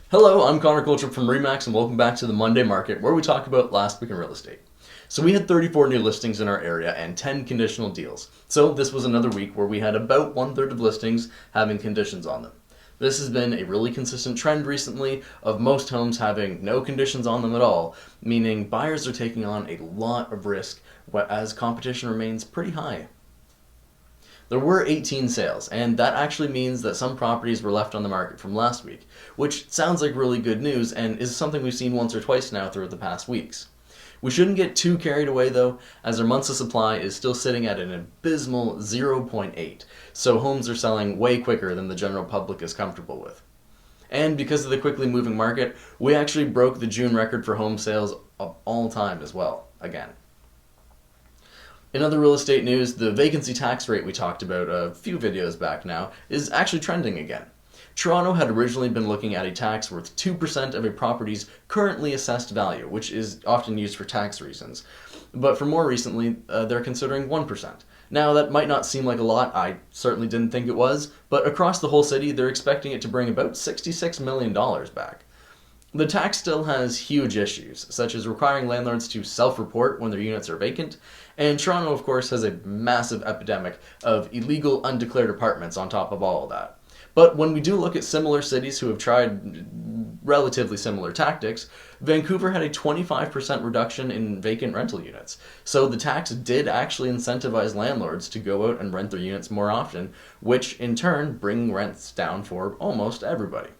Hello, I'm Coultrup from Remax and welcome back to the Monday Market where we talk about last week in real estate. So we had 34 new listings in our area and 10 conditional deals. So this was another week where we had about 1/3 of listings having conditions on them. This has been a really consistent trend recently of most homes having no conditions on them at all, meaning buyers are taking on a lot of risk as competition remains pretty high. There were 18 sales, and that actually means that some properties were left on the market from last week, which sounds like really good news and is something we've seen once or twice now throughout the past weeks. We shouldn't get too carried away though, as our months of supply is still sitting at an abysmal 0.8, so homes are selling way quicker than the general public is comfortable with. And because of the quickly moving market, we actually broke the June record for home sales of all time as well, again. In other real estate news, the vacancy tax rate we talked about a few videos back now is actually trending again. Toronto had originally been looking at a tax worth 2% of a property's currently assessed value, which is often used for tax reasons. But for more recently, they're considering 1%. Now, that might not seem like a lot, I certainly didn't think it was, but across the whole city, they're expecting it to bring about $66 million back. The tax still has huge issues, such as requiring landlords to self-report when their units are vacant, and Toronto, of course, has a massive epidemic of illegal undeclared apartments on top of all of that. But when we do look at similar cities who have tried relatively similar tactics, Vancouver had a 25% reduction in vacant rental units. So the tax did actually incentivize landlords to go out and rent their units more often, which in turn bring rents down for almost everybody.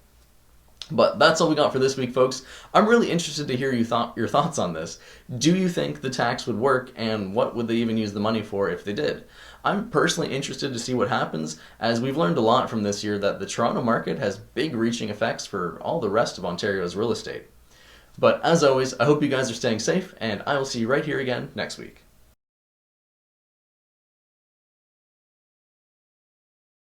But that's all we got for this week, folks. I'm really interested to hear your thoughts on this. Do you think the tax would work, and what would they even use the money for if they did? I'm personally interested to see what happens, as we've learned a lot from this year that the Toronto market has big reaching effects for all the rest of Ontario's real estate. But as always, I hope you guys are staying safe, and I will see you right here again next week.